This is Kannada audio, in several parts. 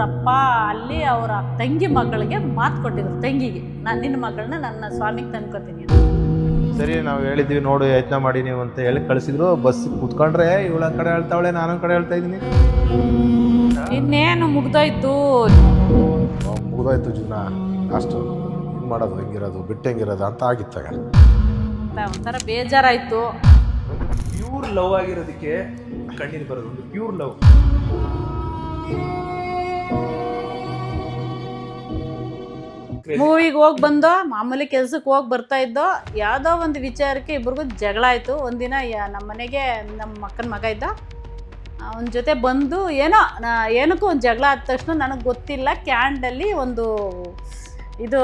ಅಪ್ಪ ಅಲ್ಲಿ ಅವರ ತಂಗಿ ಮಗಳಿಗೆ ಮಾತು ಕೊಟ್ಟಿದ್ರು, ತಂಗಿಗೆ ನಾನು ನಿನ್ನ ಮಗಳನ್ನ ನನ್ನ ಸ್ವಾಮಿಗೆ ತಂದ್ಕೊತೀನಿ. ಸರಿ ನಾವು ಹೇಳಿದ್ವಿ ನೋಡು ಯತ್ನ ಮಾಡಿ ನೀವು ಅಂತ ಹೇಳಿ ಕಳಿಸಿದ್ರು. ಬಸ್ ಕೂತ್ಕೊಂಡ್ರೆ ಇವಳ ಕಡೆ ಹೇಳ್ತಾವಳೆ, ನಾನು ಕಡೆ ಹೇಳ್ತಾ ಇದ್ದೀನಿ. ಇನ್ನೇನು ಮುಗ್ದೋಯ್ತು ಜೀವನ ಅಷ್ಟು ಇದು ಮಾಡೋದು ಹೆಂಗಿರೋದು ಬಿಟ್ಟು ಹೆಂಗಿರೋದು ಅಂತ ಆಗಿತ್ತಾಗ ಒಂಥರ ಬೇಜಾರಾಯ್ತು. ಪ್ಯೂರ್ ಲವ್ ಆಗಿರೋದಕ್ಕೆ ಕಣ್ಣೀರು ಬರೋದು, ಒಂದು ಪ್ಯೂರ್ ಲವ್. ಮೂವಿಗೆ ಹೋಗಿ ಬಂದೋ, ಮಾಮೂಲಿ ಕೆಲ್ಸಕ್ಕೆ ಹೋಗಿ ಬರ್ತಾ ಇದ್ದೋ, ಯಾವುದೋ ಒಂದು ವಿಚಾರಕ್ಕೆ ಇಬ್ರಿಗೂ ಜಗಳ ಆಯಿತು. ಒಂದಿನ ನಮ್ಮ ಮನೆಗೆ ನಮ್ಮ ಅಕ್ಕನ ಮಗ ಇದ್ದ, ಅವನ ಜೊತೆ ಬಂದು ಏನಕ್ಕೂ ಒಂದು ಜಗಳ ಆದ ತಕ್ಷಣ ನನಗೆ ಗೊತ್ತಿಲ್ಲ, ಕ್ಯಾಂಡಲ್ಲಿ ಒಂದು ಇದು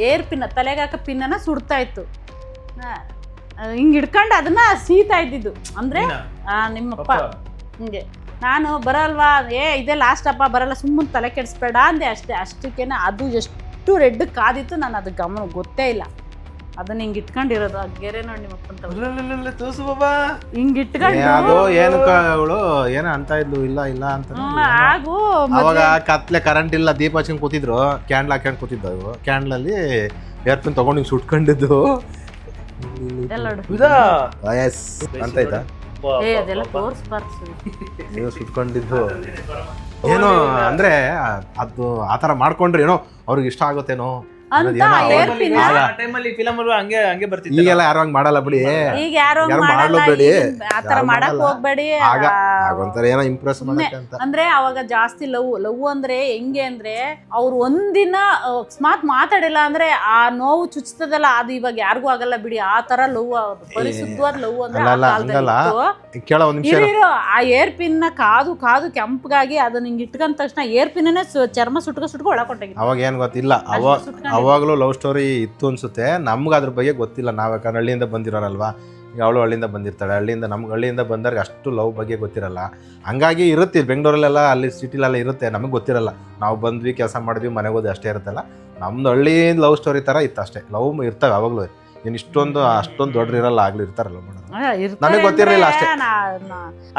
ಏರ್ ಪಿನ್ನ ತಲೆಗೆ ಹಾಕೋ ಪಿನ್ನನ್ನು ಸುಡ್ತಾ ಇತ್ತು. ಹಿಂಗೆ ಹಿಡ್ಕೊಂಡು ಅದನ್ನು ಸೀತಾ ಇದ್ದಿದ್ದು. ಅಂದರೆ ನಿಮ್ಮಪ್ಪ ಹಿಂಗೆ ನಾನು ಬರಲ್ವಾ, ಇದೇ ಲಾಸ್ಟ್ ಅಪ್ಪ ಬರಲ್ಲ, ಸುಮ್ಮನೆ ತಲೆ ಕೆಡಿಸ್ಬೇಡ ಅಂದೆ ಅಷ್ಟೇ. ಅಷ್ಟಕ್ಕೇನೆ ಅದು ಎಷ್ಟು ರೆಡ್ ಕಾದಿತ್ತು, ನಾನು ಅದು ಗಮನ ಗೊತ್ತೇ ಇಲ್ಲ. ಅದನ್ನ ಹಿಂಗೆ ಇಟ್ಕೊಂಡಿರೋದು ಆ ಗೆರೆ ನೋಡಿ ನಿಮ್ಮಪ್ಪಂತ ತೋರ್ಸು ಬಾಬಾ, ಹಿಂಗೆ ಇಟ್ಕೊಂಡು ಅದು ಏನಕ್ಕ ಅವಳು ಏನ ಅಂತ ಇದ್ಲು, ಇಲ್ಲ ಇಲ್ಲ ಅಂತ. ಹಾಗೂ ಅವಾಗ ಕತ್ಲೆ ಕರೆಂಟ್ ಇಲ್ಲ, ದೀಪ ಹಚ್ಕೊಂಡು ಕೂತಿದ್ರು, ಕ್ಯಾಂಡ್ಲ್ ಹಾಕೊಂಡು ಕೂತಿದ್ದವು. ಕ್ಯಾಂಡ್ಲಲ್ಲಿ ಏರ್ಪಿನ್ ತಗೊಂಡು ಹಿಂಗೆ ಸುಟ್ಕೊಂಡಿದ್ದು ಎಸ್ ಅಂತ ಆಯ್ತಾ, ಅದೆಲ್ಲ ತೋರಿಸ್ಬಾರ್ದು. ನೀವು ಸುಟ್ಕೊಂಡಿದ್ದು ಏನೋ ಅಂದ್ರೆ ಅದು ಆತರ ಮಾಡ್ಕೊಂಡ್ರೆ ಏನೋ ಅವ್ರಿಗೆ ಇಷ್ಟ ಆಗುತ್ತೇನೋ ಅಂತ ಟೈಮಲ್ಲಿ ಫಿಲಮ್ ಹಂಗೆ ಬರ್ತಿತ್ತು. ಈಗೆಲ್ಲ ಯಾರು ಹಂಗ್ ಮಾಡಲ್ಲ ಬಿಡಿ, ಈಗ ಯಾರು ಮಾಡಬೇಡಿ, ಆತರ ಮಾಡಕ್ ಹೋಗ್ಬೇಡಿ. ಒಂಥರ ಏನೋ ಇಂಪ್ರೆಸ್ ಮಾಡಕ್ಕೆ ಅಂತ. ಅಂದ್ರೆ ಅವಾಗ ಜಾಸ್ತಿ ಲವ್ ಅಂದ್ರೆ ಹೆಂಗೆ ಅಂದ್ರೆ ಅವ್ರು ಒಂದಿನ ಅಕಸ್ಮಾತ್ ಮಾತಾಡಿಲ್ಲ ಅಂದ್ರೆ ಆ ನೋವು ಚುಚ್ತದಲ್ಲ, ಅದು ಇವಾಗ ಯಾರಿಗೂ ಆಗಲ್ಲ ಬಿಡಿ. ಆ ತರ ಲವ್, ಪರಿಶುದ್ಧವಾದ ಲವ್ ಅಂದ್ರೆ ಕೇಳ ಒಂದ್ ನಿಮಿಷ. ಆ ಏರ್ ಪಿನ್ ನ ಕಾದು ಕಾದು ಕೆಂಪಗಾಗಿ ಅದನ್ನ ಹಿಂಗ್ ಇಟ್ಕೊಂಡ ತಕ್ಷಣ ಏರ್ ಪಿನ್ನೇ ಚರ್ಮ ಸುಟ್ಕೊ ಒಳಕೊಟ್ಟಾಗಿ. ಅವಾಗ ಏನ್ ಗೊತ್ತಿಲ್ಲ, ಅವಾಗಲೂ ಲವ್ ಸ್ಟೋರಿ ಇತ್ತು ಅನ್ಸುತ್ತೆ. ನಮ್ಗೆ ಅದ್ರ ಬಗ್ಗೆ ಗೊತ್ತಿಲ್ಲ, ನಾವು ಯಾಕಂದ್ರೆ ಹಳ್ಳಿಯಿಂದ ಬಂದಿರೋರಲ್ವಾ. ಈಗ ಅವಳು ಹಳ್ಳಿಯಿಂದ ಬಂದಿರ್ತಾಳೆ, ನಮ್ಗೆ ಹಳ್ಳಿಯಿಂದ ಬಂದವ್ರಿಗೆ ಅಷ್ಟು ಲವ್ ಬಗ್ಗೆ ಗೊತ್ತಿರಲ್ಲ. ಹಂಗಾಗಿ ಇರುತ್ತೆ ಬೆಂಗಳೂರಲ್ಲೆಲ್ಲ, ಅಲ್ಲಿ ಸಿಟಿಲೆಲ್ಲ ಇರುತ್ತೆ, ನಮಗೆ ಗೊತ್ತಿರಲ್ಲ. ನಾವು ಬಂದ್ವಿ, ಕೆಲಸ ಮಾಡಿದ್ವಿ, ಮನೆಗೆ ಹೋದ್ವಿ ಅಷ್ಟೇ ಇರುತ್ತಲ್ಲ. ನಮ್ದು ಹಳ್ಳಿ ಲವ್ ಸ್ಟೋರಿ ಥರ ಇತ್ತು ಅಷ್ಟೇ. ಲವ್ ಇರ್ತವೆ ಅವಾಗಲೂ, ಏನು ಅಷ್ಟೊಂದು ದೊಡ್ಡ ಇರಲ್ಲ, ಆಗ್ಲಿ ಇರ್ತಾರಲ್ಲ ಮಾಡೋದು, ನನಗೆ ಗೊತ್ತಿರಲಿಲ್ಲ ಅಷ್ಟೇ.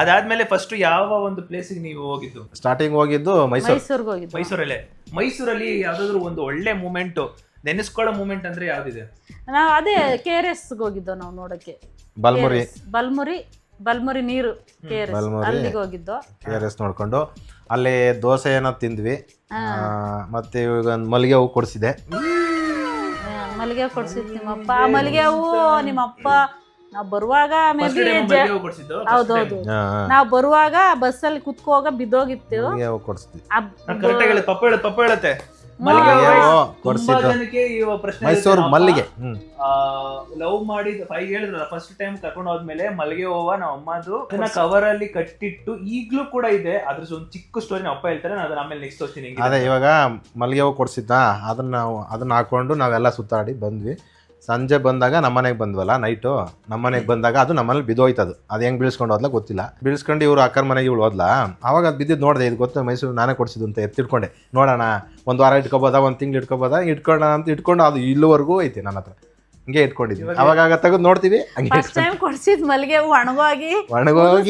ಅದಾದ್ಮೇಲೆ ಫಸ್ಟ್ ಯಾವ ಒಂದು ಪ್ಲೇಸಿಗೆ ನೀವು ಹೋಗಿದ್ದು? ಸ್ಟಾರ್ಟಿಂಗ್ ಹೋಗಿದ್ದು ಮೈಸೂರಲ್ಲೇ. ಮೈಸೂರಲ್ಲಿ ಯಾವ್ದಾದ್ರು ಒಂದು ಒಳ್ಳೆ ಮೂಮೆಂಟ್, ನೆನೆಸ್ಕೊಳ್ಳೋ ಮೂಮೆಂಟ್ ಅಂದ್ರೆ ಯಾವ್ದಿದೆ? ನಾವು ಅದೇ KRS ಹೋಗಿದ್ದೋ ನಾವು ನೋಡಕ್ಕೆ. ಬಲ್ಮುರಿ ನೀರು KRS ಅಲ್ಲಿಗೆ ಹೋಗಿದ್ದೋ. KRS ನೋಡ್ಕೊಂಡು ಅಲ್ಲಿ ದೋಸೆ ಏನೋ ತಿಂದ್ವಿ. ಮತ್ತೆ ಇವಾಗ ಮಲ್ಲಿಗೆ ಹೂ ಕೊಡಿಸಿದೆ. ಮಲ್ಲಿಗೆ ಹೂ ಕೊಡ್ಸಿದ್ ನಿಮ್ಮಪ್ಪ. ಮಲ್ಲಿಗೆ ಹೂ ನಿಮ್ಮಪ್ಪ ನಾವ್ ಬರುವಾಗ ಹೌದೌದು, ನಾವ್ ಬರುವಾಗ ಬಸ್ಸಲ್ಲಿ ಕುತ್ಕೋಗ ಬಿದ್ದೋಗಿತ್ತು. ಮೈಸೂರು ಮಲ್ಲಿಗೆ ಲವ್ ಮಾಡಿ ಹೇಳಿದ್ರಲ್ಲ ಫಸ್ಟ್ ಟೈಮ್ ಕರ್ಕೊಂಡು ಹೋದ್ಮೇಲೆ ಮಲ್ಲಿಗೆ ಹೂವ ನಮ್ಮ ಅಮ್ಮದು ಅದನ್ನ ಕವರ್ ಅಲ್ಲಿ ಕಟ್ಟಿಟ್ಟು ಈಗ್ಲೂ ಕೂಡ ಇದೆ. ಅದ್ರ ಒಂದು ಚಿಕ್ಕ ಸ್ಟೋರಿ ನಮ್ಮ ಅಪ್ಪ ಹೇಳ್ತಾರೆ, ನಾನು ಅದನ್ನ ಆಮೇಲೆ ನೆಕ್ಸ್ಟ್ ತೋರಿಸ್ತೀನಿ. ಅದೇ ಇವಾಗ ಮಲ್ಲಿಗೆ ಹೂವು ಕೊಡ್ಸಿದ್ದ, ಅದನ್ನ ಹಾಕೊಂಡು ನಾವೆಲ್ಲ ಸುತ್ತಾಡಿ ಬಂದ್ವಿ. ಸಂಜೆ ಬಂದಾಗ ನಮ್ಮನೆಗೆ ಬಂದ್ವಲ್ಲ, ನೈಟು ನಮ್ಮನೆಗೆ ಬಂದಾಗ ಅದು ನಮ್ಮನೇಲಿ ಬಿದ್ದೋಯ್ತದು. ಅದು ಹೆಂಗೆ ಬೀಳ್ಸ್ಕೊಂಡು ಹೋದ್ಲ ಗೊತ್ತಿಲ್ಲ. ಬೀಳ್ಸ್ಕೊಂಡು ಇವ್ರು ಅಕ್ಕರ ಮನೆಗೆ ಇವಳು ಹೋದ್ಲಾ. ಅವಾಗ ಅದು ಬಿದ್ದಿದ್ದು ನೋಡಿದೆ, ಇದು ಗೊತ್ತು ಮೈಸೂರು ನಾನೇ ಕೊಡ್ಸಿದ್ದು ಅಂತ ಎತ್ತಿಟ್ಕೊಂಡೆ. ನೋಡೋಣ ಒಂದು ವಾರ ಇಟ್ಕೋಬೋದಾ, ಒಂದು ತಿಂಗಳು ಇಟ್ಕೋಬೋದಾ, ಇಟ್ಕೊಂಡು ಅದು ಇಲ್ಲಿವರೆಗೂ ಐತೆ ನನ್ನ ಹತ್ರ. ಹಿಂಗೆ ಇಟ್ಕೊಂಡಿದ್ವಿ. ಅವಾಗ ತೆಗೆದು ನೋಡ್ತೀವಿ. ಕೊಡ್ಸಿದ್ ಮಲ್ಲಿಗೆ ಒಣಗೋಗಿ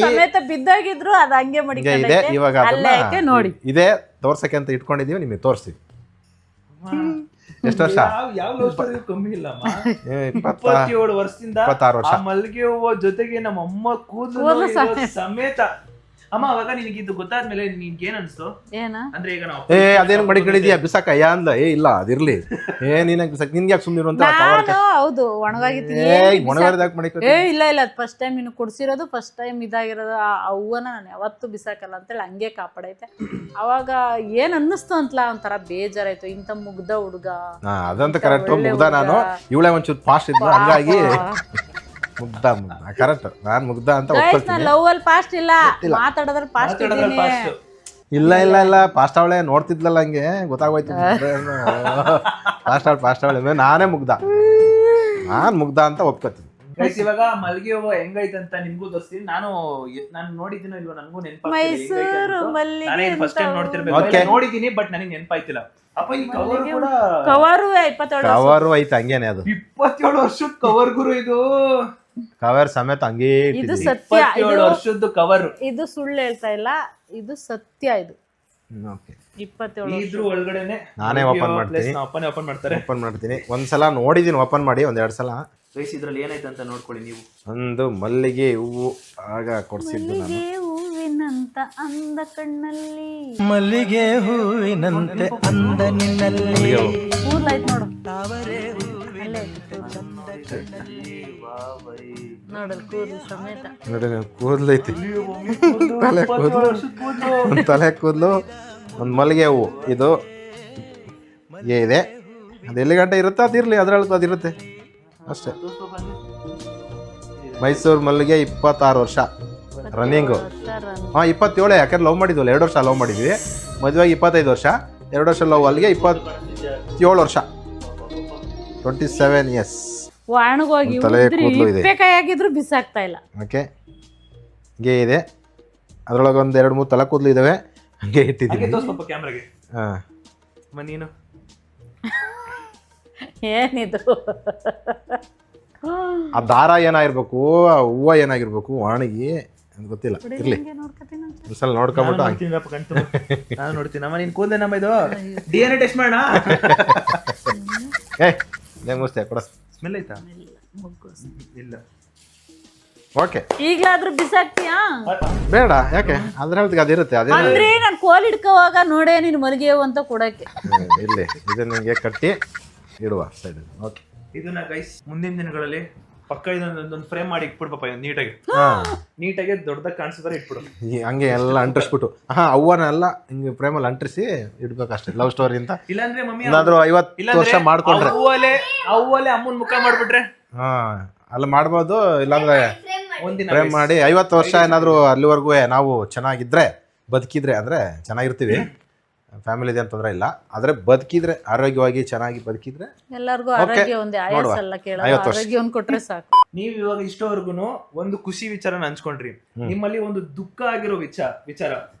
ಸಮೇತ ಬಿದ್ದೋಗಿದ್ರು, ಅದು ಹಂಗೆ ಇದೆ. ಇವಾಗ ನೋಡಿ ಇದೇ ತೋರ್ಸಕ್ಕೆ ಅಂತ ಇಟ್ಕೊಂಡಿದೀವಿ, ನಿಮಗೆ ತೋರಿಸ್ತೀವಿ. ಎಷ್ಟು ವರ್ಷ? ಕಮ್ಮಿ ಇಲ್ಲ, 27 ವರ್ಷದಿಂದ 26 ವರ್ಷ. ಮಲ್ಲಿಗೆ ಹೂವು ಜೊತೆಗೆ ನಮ್ಮ ಅಮ್ಮ ಕೂದಲು ಸಮೇತ. ಅಮ್ಮ ಅವಾಗ ನಿನಗೆ ಇದು ಗೊತ್ತಾದ್ಮೇಲೆ ನಿನ್ಗೆ ಏನ್ ಅನ್ಸ್ತು? ಅಂದ್ರೆ ಈಗ ನಾವು ಅದೇನು ಮಡಿಕೊಂಡಿದ್ಯಾ ಬಿಸಾಕ ಅಂದ. ಇಲ್ಲ ಅದಿರ್ಲಿ, ನೀನಾಗ ಬಿಸಾಕ, ನಿನ್ಗೆ ಯಾಕೆ ಸುಮ್ಮನೆ ಅಂತ. ಹೌದು ಒಣಗಾಗಿತ್ತು. ಇಲ್ಲ ಫಸ್ಟ್ ಟೈಮ್ ನೀನು ಕೊಡ್ಸಿರೋದು, ಫಸ್ಟ್ ಟೈಮ್ ಇದಾಗಿರೋದು. ಆ ಹೂವನ್ನ ನಾನು ಯಾವತ್ತೂ ಬಿಸಾಕಲ್ಲ ಅಂತೇಳಿ ಹಂಗೆ ಕಾಪಾಡೈತೆ. ಅವಾಗ ಏನ್ ಅನ್ನಿಸ್ತು ಅಂತಲಾ, ಒಂಥರ ಬೇಜಾರಾಯ್ತು. ಇಂಥ ಮುಗ್ಧ ಹುಡುಗ ಅದಂತ ಕರೆಕ್ಟ್ ಮುಗ್ಧ. ನಾನು ಇವಳೇ ಒಂಚೂರು ಫಾಸ್ಟ್ ಇದ್ಲು, ಹಂಗಾಗಿ ಮುಗ್ಧ ಕರೆಕ್ಟ್. ನಾನ್ ಮುಗ್ಧ ಅಂತ ಲವ್ ಅಲ್ಲಿ ಫಾಸ್ಟ್ ಇಲ್ಲ, ಮಾತಾಡೋದ್ರ ಫಾಸ್ಟ್ ಇಲ್ಲ ಫಾಸ್ಟ್ ಅವಳೆ ನೋಡ್ತಿದ್ಲಲ್ಲ, ಹಂಗೆ ಗೊತ್ತಾಗೋಯ್ತು. ಫಾಸ್ಟ್ ಅವಳೆ ನಾನೇ ಮುಗ್ಧ ಅಂತ ಒಪ್ಕೋತೀನಿ. ಇವಾಗ ಮಲ್ಲಿಗೆ ಹೂವು ಹೆಂಗೈತಂತ ನಿಮ್ಗೂ ತೋರಿಸ್ತೀನಿ. ನಾನು ನೋಡಿದ್ದೀನೋ ಇಲ್ವೋ ನನಗೂ ನೆನಪಾಗ್ತಿಲ್ಲ. ಫಸ್ಟ್ ಟೈಮ್ ನೋಡಿದ್ದೀನಿ, ಬಟ್ ನನಗೆ ನೆನಪಾಯ್ತಿಲ್ಲ. ಅಪ್ಪ ಈ ಕವರ್ ಕೂಡ ಕವರು 27 ಐತೆ, ಹಂಗೇನೆ ಅದು 27 ವರ್ಷದ ಕವರ್ ಗುರು. ಇದು ಕವರ್ ಸಮೇತ ಹಂಗೇ ಇದು ಸತ್ಯ. 27 ವರ್ಷದ ಕವರ್. ಇದು ಸುಳ್ಳು ಹೇಳ್ತಾ ಇಲ್ಲ, ಇದು ಸತ್ಯ. ಇದು ಓಕೆ. 27 ಇದ್ರ ಒಳಗಡೆನೆ ನಾನೇ ಓಪನ್ ಮಾಡ್ತೀನಿ. ಅಪ್ಪನೇ ಓಪನ್ ಮಾಡ್ತಾರೆ. ಓಪನ್ ಮಾಡ್ತೀನಿ. ಒಂದ್ಸಲ ನೋಡಿದ್ದೀನಿ ಓಪನ್ ಮಾಡಿ, 1-2 ಸಲ. ಗೈಸ್ ಇದ್ರಲ್ಲಿ ಏನಾಯ್ತು ಅಂತ ನೋಡ್ಕೊಳ್ಳಿ ನೀವು. ಒಂದು ಮಲ್ಲಿಗೆ ಹೂವು ಆಗ ಕೊಡ್ಸಿದ್ದು ನಾನು. ಹೂವಿನಂತ ಅಂದ ಕಣ್ಣಲ್ಲಿ ಮಲ್ಲಿಗೆ ಹೂವಿನಂತೆ ಅಂದ ನಿನ್ನಲ್ಲಿ ಕೂದ್ಲಾಯ್ತು ನೋಡು. ಅಲ್ಲೇ ನೋಡಲ್ ಕೂದಲು ಸಮೇತ. ನೋಡಿ ಕೂದಲೈತಿ, ತಲೆ ಕೂದಲು, ಒಂದು ತಲೆ ಕೂದಲು, ಒಂದು ಮಲ್ಲಿಗೆ ಹೂವು. ಇದು ಇದೆ, ಅದು ಎಲ್ಲಿ ಗಂಟೆ ಇರುತ್ತೆ ಅದಿರಲಿ, ಅದ್ರೊಳಗೆ ಅದಿರುತ್ತೆ ಅಷ್ಟೇ. ಮೈಸೂರು ಮಲ್ಲಿಗೆ 26 ವರ್ಷ ರನ್ನಿಂಗು. ಹಾಂ 27, ಯಾಕಂದ್ರೆ ಲವ್ ಮಾಡಿದ್ವಲ್ಲ, 2 ವರ್ಷ ಲವ್ ಮಾಡಿದ್ವಿ. ಮದುವೆಗೆ 25 ವರ್ಷ, 2 ವರ್ಷ ಲವ್, ಅಲ್ಲಿಗೆ 27 ವರ್ಷ, 27 ಇಯರ್ಸ್. ಒಣಗೋಗಿ ತಲೆ ಕೂದಲು ಇದೆ, ಬೇಕಾಗಿದ್ರು ಬಿಸಾಕ್ತಾ ಇಲ್ಲ. ಓಕೆ ಹಂಗೆ ಇದೆ. ಅದರೊಳಗೆ ಒಂದು 2-3 ತಲೆ ಕೂದಲು ಇದ್ದಾವೆ, ಹಂಗೆ ಇಟ್ಟಿದ್ದೀನಿ. ತೋರ್ಸ್ಕೊಪ್ಪ ಕ್ಯಾಮ್ರಾಗೆ. ಹಾಂ ನೀನು ಏನಿದು ಆ ದಾರ ಏನಾಗಿರ್ಬೇಕು, ಆ ಹೂವು ಏನಾಗಿರ್ಬೇಕು, ವಾಣಿಗೆ ಅಂತ ಗೊತ್ತಿಲ್ಲ. ಇರ್ಲಿ ಒಂದ್ಸಲ ನೋಡ್ಕೊಂಬಿಟ್ಟು ನಾನು ನೋಡ್ತೀನಿ. ಅಮ್ಮ ನೀನ್ ಕೂದಲೇ ನಮ್ಮ ಇದು DNA ಟೆಸ್ಟ್ ಮಾಡೋಣ. ಮುಗಿಸ್ತೇ ಕೊಡ. ಸ್ಮೆಲ್ ಆಯ್ತಾ? ಇಲ್ಲ. ಓಕೆ ಈಗ್ಲಾದ್ರೂ ಬಿಸಾಕ್ತೀಯಾ? ಬೇಡ, ಯಾಕೆ ಅದ್ರ ಹೇಳ್ತಿಗೆ ಅದಿರುತ್ತೆ. ಅದೇ ಅಂದ್ರೆ ನಾನು ಕೋಲ್ ಹಿಡ್ಕೋವಾಗ ನೋಡೇ ನೀನು ಮಲ್ಗೆ ಅಂತ ಕೊಡಕ್ಕೆ. ಇರ್ಲಿ, ಇದನ್ನ ನಿಮಗೆ ಕಟ್ಟಿ ಇಡುವ ಸೈಡ್. ಓಕೆ ಇದನ್ನ ಗೈಸ್ ಮುಂದಿನ ದಿನಗಳಲ್ಲಿ ಪಕ್ಕ ಇದೊಂದು ಫ್ರೇಮ್ ಮಾಡಿ ಇಟ್ಬಿಡ್ಪಪ್ಪ ನೀಟಾಗಿ ದೊಡ್ಡದಾಗಿ ಕಾಣಿಸಿದ್ರೆ ಇಟ್ಬಿಡು. ಹಂಗೆ ಎಲ್ಲ ಅಂಟಿಸ್ಬಿಟ್ಟು ಅವ್ವನೆಲ್ಲ ಹಿಂಗೆ ಪ್ರೇಮಲ್ಲಿ ಅಂಟಿಸಿ ಇಡ್ಬೇಕಷ್ಟೇ. ಲವ್ ಸ್ಟೋರಿ ಅಂತ ಇಲ್ಲಾಂದ್ರೆ ಮಮ್ಮಿ ಏನಾದ್ರು 50 ವರ್ಷ ಮಾಡ್ಕೊಂಡ್ರೆ ಅವ್ವಲೆ ಅಮ್ಮನ ಮುಖ ಮಾಡ್ಬಿಟ್ರೆ ಅಲ್ಲ ಮಾಡ್ಬೋದು. ಇಲ್ಲಾಂದ್ರೆ ಒಂದಿನ ಪ್ರೇಮ್ ಮಾಡಿ 50 ವರ್ಷ ಏನಾದ್ರು ಅಲ್ಲಿವರೆಗೂ ನಾವು ಚೆನ್ನಾಗಿದ್ರೆ ಬದುಕಿದ್ರೆ ಅಂದ್ರೆ ಚೆನ್ನಾಗಿರ್ತೀವಿ, ಫ್ಯಾಮಿಲಿದೆ ಅಂತಂದ್ರೆ ಇಲ್ಲ. ಆದ್ರೆ ಬದುಕಿದ್ರೆ ಆರೋಗ್ಯವಾಗಿ ಚೆನ್ನಾಗಿ ಬದುಕಿದ್ರೆ ಎಲ್ಲರಿಗೂ ಆರೋಗ್ಯ ಒಂದೇ, ಆಯಸ್ಸಲ್ಲ ಕೇಳೋದು, ಆರೋಗ್ಯ ಒಂದ್ ಕೊಟ್ರೆ ಸಾಕು. ನೀವ್ ಇವಾಗ ಇಷ್ಟವರೆಗೂ ಒಂದು ಖುಷಿ ವಿಚಾರನ ಹಂಚ್ಕೊಂಡ್ರಿ. ನಿಮ್ಮಲ್ಲಿ ಒಂದು ದುಃಖ ಆಗಿರೋ ವಿಚಾರ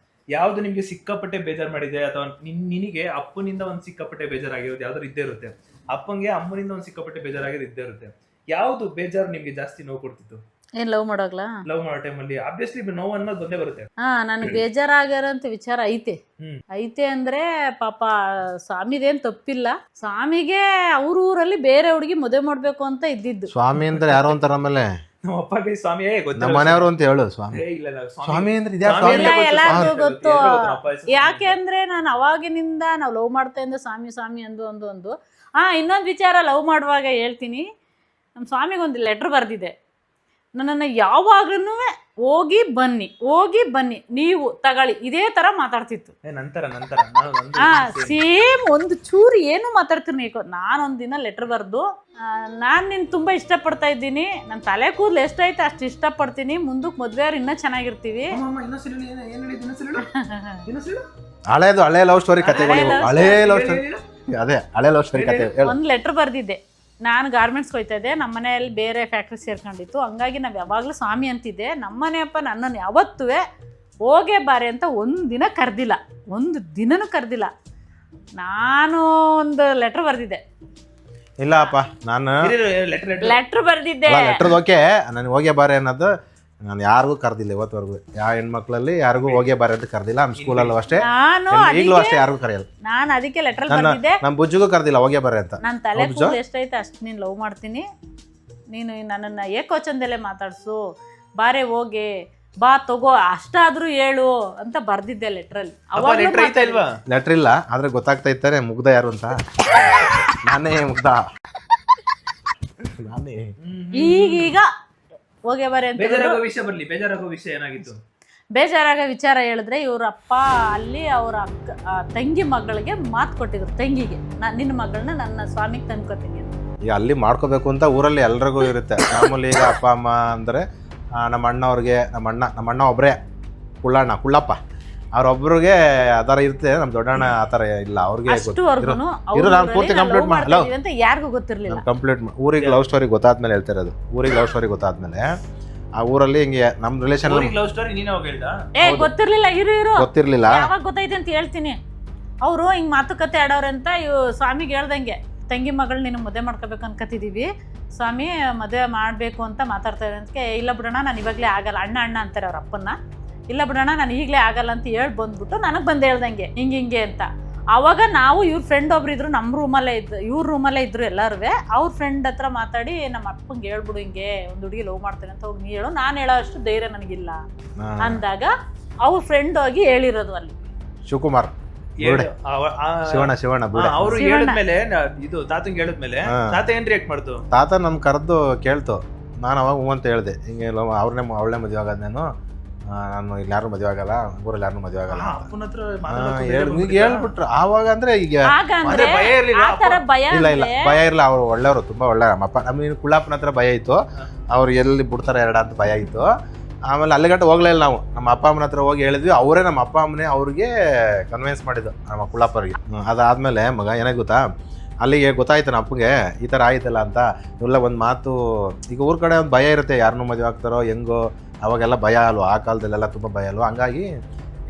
ಯಾವ್ದು ನಿಮ್ಗೆ ಸಿಕ್ಕಾಪಟ್ಟೆ ಬೇಜಾರ್ ಮಾಡಿದೆ, ಅಥವಾ ನಿನಗೆ ಅಪ್ಪನಿಂದ ಒಂದ್ ಸಿಕ್ಕಾಪಟ್ಟೆ ಬೇಜಾರಾಗಿರೋದು ಯಾವ್ದಾರು ಇದ್ದೇ ಇರುತ್ತೆ, ಅಪ್ಪಂಗೆ ಅಮ್ಮನಿಂದ ಒಂದ್ ಸಿಕ್ಕಾಪಟ್ಟೆ ಬೇಜಾರಾಗಿರೋದು ಇದ್ದೇ ಇರುತ್ತೆ. ಯಾವ್ದು ಬೇಜಾರು ನಿಮ್ಗೆ ಜಾಸ್ತಿ ನೋವು ಕೊಡ್ತಿತ್ತು? ಏನ್ ಲವ್ ಮಾಡೋಗ್ಲಾ? ಲವ್ ಮಾಡೋ ಟೈಮಲ್ಲಿ ಆಬ್ವಿಯಸ್ಲಿ ನೋವು ಅನ್ನೋದು ಬಂದೇ ಬರುತ್ತೆ. ನನಗೆ ಬೇಜಾರಾಗಿರೋಂಥ ವಿಚಾರ ಐತೆ ಅಂದ್ರೆ ಪಾಪ ಸ್ವಾಮಿದೇನ್ ತಪ್ಪಿಲ್ಲ. ಸ್ವಾಮಿಗೆ ಅವ್ರ ಊರಲ್ಲಿ ಬೇರೆ ಹುಡುಗಿ ಮದುವೆ ಮಾಡ್ಬೇಕು ಅಂತ ಇದ್ದಿದ್ದು. ಸ್ವಾಮಿ ಅಂದ್ರೆ ಯಾರು ಅಂತಾರ ಆಮೇಲೆ ನಮ್ಮ ಅಪ್ಪಗೆ ಸ್ವಾಮಿ ನಮ್ಮ ಮನೆಯವರು ಅಂತ ಹೇಳು. ಸ್ವಾಮಿ ಸ್ವಾಮಿ ಅಂದ್ರೆ ಎಲ್ಲಾರ್ಗೂ ಗೊತ್ತು. ಯಾಕೆ ಅಂದ್ರೆ ನಾನು ಅವಾಗಿನಿಂದ ನಾವು ಲವ್ ಮಾಡ್ತಾ ಇದ್ದ ಸ್ವಾಮಿ ಸ್ವಾಮಿ ಅಂದು ಇನ್ನೊಂದು ವಿಚಾರ ಲವ್ ಮಾಡುವಾಗ ಹೇಳ್ತೀನಿ. ನಮ್ಮ ಸ್ವಾಮಿಗೊಂದು ಲೆಟರ್ ಬರ್ದಿದೆ, ನನ್ನನ್ನು ಯಾವಾಗ್ಲೂ ಹೋಗಿ ಬನ್ನಿ ನೀವು ತಗೊಳ್ಳಿ ಇದೇ ತರ ಮಾತಾಡ್ತಿತ್ತು. ಸೇಮ್ ಒಂದು ಚೂರು ಏನು ಮಾತಾಡ್ತೀನಿ. ನಾನೊಂದಿನ ಲೆಟರ್ ಬರ್ದು, ನಾನು ನಿನ್ನ ತುಂಬಾ ಇಷ್ಟಪಡ್ತಾ ಇದ್ದೀನಿ, ನನ್ನ ತಲೆ ಕೂದಲು ಎಷ್ಟೈತೆ ಅಷ್ಟು ಇಷ್ಟಪಡ್ತೀನಿ, ಮುಂದಕ್ಕೆ ಮದ್ವೆ ಅವ್ರು ಇನ್ನೂ ಚೆನ್ನಾಗಿರ್ತೀವಿ. ಹಳೆ ಲವ್ ಸ್ಟೋರಿ ಕಥೆಗಳು, ಹಳೆ ಲವ್ ಸ್ಟೋರಿ, ಅದೇ ಹಳೆ ಲವ್ ಸ್ಟೋರಿ ಕಥೆ. ಒಂದು ಲೆಟರ್ ಬರ್ದಿದ್ದೆ. ನಾನು ಗಾರ್ಮೆಂಟ್ಸ್ಗೆ ಹೋಗ್ತಾ ಇದ್ದೆ, ನಮ್ಮ ಮನೆಯಲ್ಲಿ ಬೇರೆ ಫ್ಯಾಕ್ಟ್ರಿ ಸೇರ್ಕೊಂಡಿತ್ತು. ಹಂಗಾಗಿ ನಾವು ಯಾವಾಗಲೂ ಸ್ವಾಮಿ ಅಂತಿದ್ದೆ. ನಮ್ಮ ಮನೆಯಪ್ಪ ನನ್ನನ್ನು ಯಾವತ್ತೂ ಹೋಗೇ ಬಾರೆ ಅಂತ ಒಂದು ದಿನನೂ ಕರೆದಿಲ್ಲ. ನಾನು ಒಂದು ಲೆಟರ್ ಬರ್ದಿದ್ದೆ. ಇಲ್ಲಪ್ಪ ನಾನು ಲೆಟರ್ ಬರ್ದಿದ್ದೆ. ಲೆಟರ್ ಓಕೆ, ನನಗೆ ಹೋಗೇ ಬಾರೆ ಅನ್ನೋದು ನಾನು ಯಾರಿಗೂ ಕರೆದಿಲ್ಲ ಇವತ್ತವರೆಗೂ. ಯಾವ ಹೆಣ್ಮಕ್ಳಲ್ಲಿ ಯಾರಿಗೂ ಹೋಗೇ ಬಾರೆ ಅಂತ ಕರೆದಿಲ್ಲ. ನಮ್ಮ ಸ್ಕೂಲಲ್ಲೂ ಅಷ್ಟೇ, ಈಗಲೂ ಅಷ್ಟೇ ಯಾರಿಗೂ ಕರೆಯಲ್ಲ. ನಾನು ಅದಕ್ಕೆ ಲೆಟರ್ ಬರ್ದಿದ್ದೆ. ನಮ್ಮ ಬುಜ್ಜಿಗೂ ಕರೆದಿಲ್ಲ ಹೋಗೇ ಬಾರೆ ಅಂತ. ನನ್ನ ತಲೆ ಕೂದಲು ಎಷ್ಟೈತೆ ಅಷ್ಟು ನೀನು ಲವ್ ಮಾಡ್ತೀನಿ, ನೀನು ನನ್ನನ್ನು ಏಕವಚನದಲ್ಲೇ ಮಾತಾಡ್ಸು, ಬಾರೆ ಹೋಗೆ ಬಾ ತಗೋ ಅಷ್ಟಾದ್ರೂ ಹೇಳು ಅಂತ ಬರ್ದಿದ್ದೆ ಲೆಟ್ರಲ್ಲಿ. ಲೆಟರ್ ಇಲ್ಲ, ಆದ್ರೆ ಗೊತ್ತಾಗ್ತಾ ಇರ್ತಾರೆ ಮುಗ್ಧ ಯಾರು ಅಂತ. ನಾನೇ ಮುಗ್ಧ, ನಾನೇ. ಈಗ ಹೋಗೇ ಬಾರೆ ಅಂತ. ಬೇಜಾರಾಗೋ ವಿಷಯ ಏನಾಗಿತ್ತು? ಬೇಜಾರಾಗೋ ವಿಚಾರ ಹೇಳಿದ್ರೆ, ಇವ್ರ ಅಪ್ಪ ಅಲ್ಲಿ ಅವ್ರ ತಂಗಿ ಮಗಳಿಗೆ ಮಾತು ಕೊಟ್ಟಿದ್ರು. ತಂಗಿಗೆ, ನಿನ್ನ ಮಗಳನ್ನ ನನ್ನ ಸ್ವಾಮಿಗೆ ತಂದ್ಕೊತೀನಿ ಅಂತ. ಈಗ ಅಲ್ಲಿ ಮಾಡ್ಕೋಬೇಕು ಅಂತ ಊರಲ್ಲಿ ಎಲ್ರಿಗೂ ಇರುತ್ತೆ ಮಾಮೂಲಿ. ಈಗ ಅಪ್ಪ ಅಮ್ಮ ಅಂದರೆ ನಮ್ಮ ಅಣ್ಣವ್ರಿಗೆ, ನಮ್ಮ ಅಣ್ಣ ಒಬ್ಬರೇ ಕುಳ್ಳಪ್ಪ, ಅವ್ರೊಬ್ರಿಗೆ ಆ ಥರ ಇರುತ್ತೆ. ನಮ್ಮ ದೊಡ್ಡಣ್ಣ ಆ ಥರ ಇಲ್ಲ. ಅವ್ರಿಗೆ ನಾನು ಪೂರ್ತಿ ಕಂಪ್ಲೀಟ್ ಮಾಡಲ್ಲ ಅಂತ ಯಾರಿಗೂ ಗೊತ್ತಿರಲಿಲ್ಲ. ಕಂಪ್ಲೀಟ್ ಊರಿಗೆ ಲವ್ ಸ್ಟೋರಿ ಗೊತ್ತಾದ್ಮೇಲೆ ಹೇಳ್ತಾ ಇರೋದು. ಊರಿಗೆ ಲವ್ ಸ್ಟೋರಿ ಗೊತ್ತಾದ್ಮೇಲೆ ಆ ಊರಲ್ಲಿ ಹಿಂಗೆ ನಮ್ಮ ರಿಲೇಷನ್ ಗೊತ್ತಿರ್ಲಿಲ್ಲ. ಗೊತ್ತಿರ್ಲಿಲ್ಲ. ಯಾವಾಗ ಗೊತ್ತೈತೆ ಅಂತ ಹೇಳ್ತೀನಿ. ಅವರು ಹಿಂಗ್ ಮಾತುಕತೆ ಆಡೋರೆ ಅಂತ ಸ್ವಾಮಿಗೆ ಹೇಳ್ದಂಗೆ, ತಂಗಿ ಮಗಳು ನೀನು ಮದುವೆ ಮಾಡ್ಕೋಬೇಕು ಅನ್ಕೋತಿದೀವಿ, ಸ್ವಾಮಿ ಮದುವೆ ಮಾಡಬೇಕು ಅಂತ ಮಾತಾಡ್ತಾ ಇರೋದಕ್ಕೆ, ಇಲ್ಲ ಬಿಡೋಣ ನಾನು ಇವಾಗಲೇ ಆಗಲ್ಲ, ಅಣ್ಣ ಅಂತಾರೆ ಅವ್ರ ಅಪ್ಪನ್ನ, ಇಲ್ಲ ಬಿಡೋಣ ನಾನು ಈಗಲೇ ಆಗಲ್ಲ ಅಂತ ಹೇಳಿ ಬಂದ್ಬಿಟ್ಟು ನನಗೆ ಬಂದು ಹೇಳ್ದಂಗೆ ಹಿಂಗೆ ಅಂತ. ಆವಾಗ ನಾವು ಇವ್ರ ಫ್ರೆಂಡ್ ಒಬ್ರು ಇದ್ರು, ನಮ್ಮ ರೂಮಲ್ಲೇ ಇದ್ದು, ಇವ್ರ ರೂಮಲ್ಲೇ ಇದ್ರು ಎಲ್ಲರೂ. ಅವ್ರ ಫ್ರೆಂಡ್ ಹತ್ರ ಮಾತಾಡಿ ನಮ್ಮ ಅಪ್ಪಂಗೆ ಹೇಳ್ಬಿಡು ಹಿಂಗೆ ಒಂದು ಹುಡುಗಿ ಲವ್ ಮಾಡ್ತೇನೆ ಅಂತ. ಹೋಗಿ ನೀ ಹೇಳು, ನಾನು ಹೇಳೋ ಅಷ್ಟು ಧೈರ್ಯ ನನಗಿಲ್ಲ ಅಂದಾಗ ಅವ್ರ ಫ್ರೆಂಡ್ ಹೋಗಿ ಹೇಳಿರೋದು ಅಲ್ಲಿ. ಶಿವಕುಮಾರ್ ಶಿವಣ್ಣ ಅವ್ರು ಹೇಳಿದ್ಮೇಲೆ ಇದು ತಾತಂಗೆ ಹೇಳಿದ್ಮೇಲೆ ತಾತ ಏನ್ ರಿಯಾಕ್ಟ್ ಮಾಡ್ತು? ತಾತ ನಮ್ ಕರೆದು ಕೇಳ್ತು. ನಾನು ಅವಾಗ ಹೂ ಅಂತ ಹೇಳ್ದೆ, ಹಿಂಗೆ ಅವಳೇ ಮದುವೆ ಆಗೋದು, ನಾನು ಇಲ್ಲಿ ಯಾರು ಮದುವೆ ಆಗಲ್ಲ, ಊರಲ್ಲಿ ಯಾರು ಮದುವೆ ಆಗಲ್ಲ ಹೇಳ್ಬಿಟ್ರು. ಆವಾಗ ಅಂದ್ರೆ ಈಗ ಇಲ್ಲ ಭಯ ಇರಲ್ಲ, ಅವ್ರು ಒಳ್ಳೆಯವರು, ತುಂಬಾ ಒಳ್ಳೆ. ನಮ್ಮಪ್ಪ ನಮ್ಗೆ ಕುಳ್ಳಪ್ಪನ ಹತ್ರ ಭಯ ಇತ್ತು, ಅವ್ರು ಎಲ್ಲಿ ಬಿಡ್ತಾರೆ ಎರಡ ಅಂತ ಭಯ ಇತ್ತು. ಆಮೇಲೆ ಅಲ್ಲಿಗಟ್ಟ ಹೋಗ್ಲೇ ಇಲ್ಲ ನಾವು. ನಮ್ಮ ಅಪ್ಪ ಅಮ್ಮನ ಹತ್ರ ಹೋಗಿ ಹೇಳಿದ್ವಿ, ಅವರೇ ನಮ್ಮ ಅಪ್ಪ ಅಮ್ಮನೇ ಅವ್ರಿಗೆ ಕನ್ವಿನ್ಸ್ ಮಾಡಿದ್ದು ನಮ್ಮ ಕುಳ್ಳಪ್ಪರಿಗೆ. ಅದಾದ್ಮೇಲೆ ಮಗ ಏನಾಗ ಗೊತ್ತಾ, ಅಲ್ಲಿಗೆ ಗೊತ್ತಾಯ್ತು ನಮ್ಮ ಅಪ್ಪಗೆ ಈ ಥರ ಆಯ್ತಲ್ಲ ಅಂತ. ಇವೆಲ್ಲ ಒಂದು ಮಾತು, ಈಗ ಊರ ಕಡೆ ಒಂದು ಭಯ ಇರುತ್ತೆ, ಯಾರನ್ನೂ ಮದುವೆ ಆಗ್ತಾರೋ ಹೆಂಗೋ, ಅವಾಗೆಲ್ಲ ಭಯ ಅಲ್ವ, ಆ ಕಾಲದಲ್ಲೆಲ್ಲ ತುಂಬ ಭಯ ಅಲ್ವ. ಹಂಗಾಗಿ